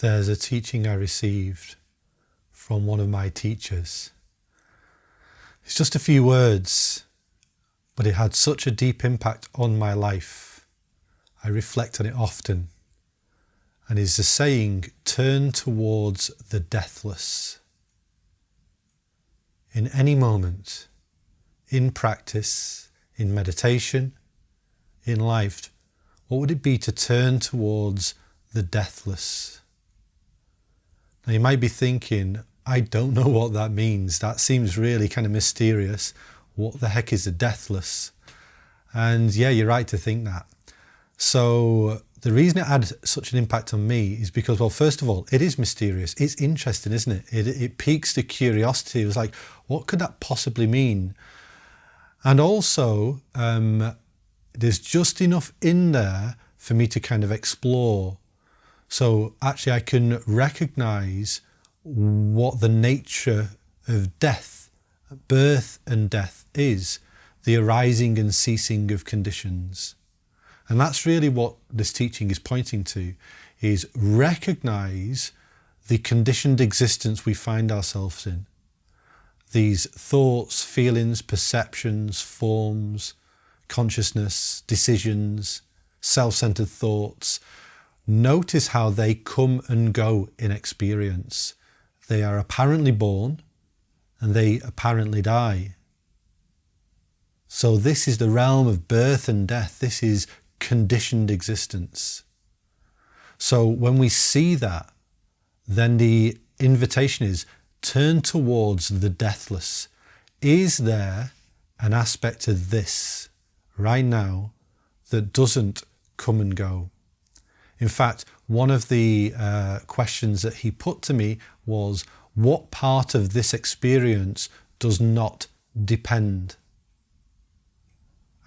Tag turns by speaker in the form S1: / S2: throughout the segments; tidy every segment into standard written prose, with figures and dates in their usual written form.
S1: there's a teaching I received from one of my teachers. It's just a few words, but it had such a deep impact on my life. I reflect on it often. And it's the saying, turn towards the deathless. In any moment, in practice, in meditation, in life, what would it be to turn towards the deathless? Now you might be thinking, I don't know what that means. That seems really kind of mysterious. What the heck is the deathless? And yeah, you're right to think that. So the reason it had such an impact on me is because, well, first of all, it is mysterious. It's interesting, isn't it? It piques the curiosity. It was like, what could that possibly mean? And also, there's just enough in there for me to kind of explore. So actually I can recognize what the nature of death, birth and death is, the arising and ceasing of conditions. And that's really what this teaching is pointing to, is recognize the conditioned existence we find ourselves in. These thoughts, feelings, perceptions, forms, consciousness, decisions, self-centered thoughts. Notice how they come and go in experience. They are apparently born and they apparently die. So this is the realm of birth and death. This is conditioned existence. So when we see that, then the invitation is turn towards the deathless. Is there an aspect of this right now that doesn't come and go? In fact, one of the questions that he put to me was, what part of this experience does not depend?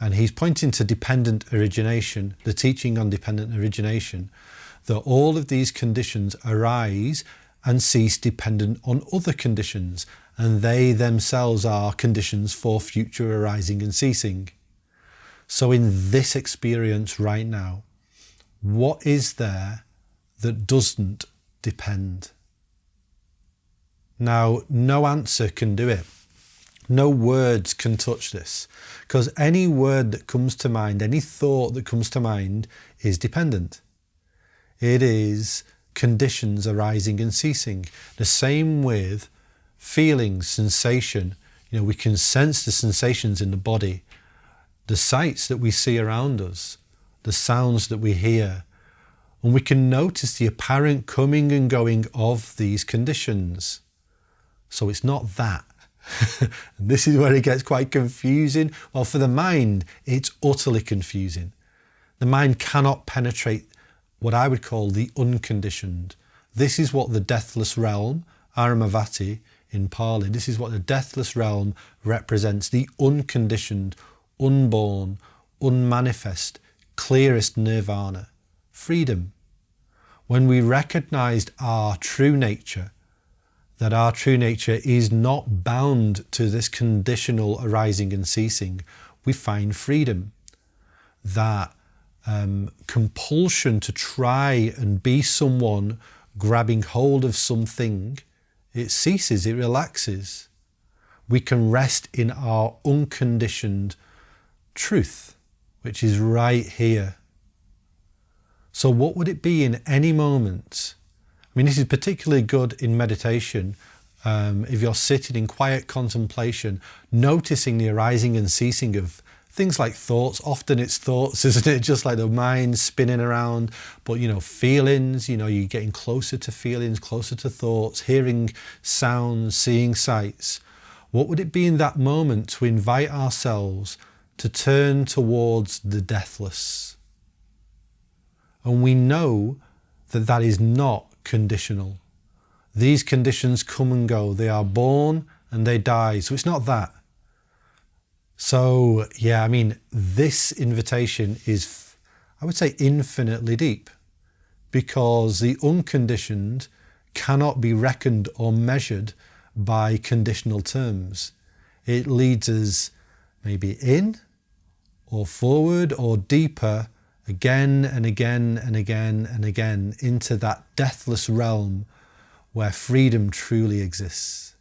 S1: And he's pointing to dependent origination, the teaching on dependent origination, that all of these conditions arise and cease dependent on other conditions, and they themselves are conditions for future arising and ceasing. So in this experience right now, what is there that doesn't depend? Now, no answer can do it. No words can touch this, because any word that comes to mind, any thought that comes to mind is dependent. It is conditions arising and ceasing. The same with feelings, sensation. We can sense the sensations in the body, the sights that we see around us, the sounds that we hear, and we can notice the apparent coming and going of these conditions. So it's not that. This is where it gets quite confusing. Well, for the mind, it's utterly confusing. The mind cannot penetrate what I would call the unconditioned. This is what the deathless realm, Aramavati in Pali, this is what the deathless realm represents, the unconditioned, unborn, unmanifest, clearest nirvana, freedom. When we recognized our true nature, that our true nature is not bound to this conditional arising and ceasing, we find freedom. That compulsion to try and be someone grabbing hold of something, it ceases, it relaxes. We can rest in our unconditioned truth, which is right here. So what would it be in any moment? I mean, this is particularly good in meditation. If you're sitting in quiet contemplation, noticing the arising and ceasing of things like thoughts. Often it's thoughts, isn't it? Just like the mind spinning around. But, feelings, you're getting closer to feelings, closer to thoughts, hearing sounds, seeing sights. What would it be in that moment to invite ourselves to turn towards the deathless? And we know that that is not conditional. These conditions come and go. They are born and they die. So it's not that. So yeah, this invitation is, I would say, infinitely deep, because the unconditioned cannot be reckoned or measured by conditional terms. It leads us maybe in or forward or deeper again and again and again and again into that deathless realm where freedom truly exists.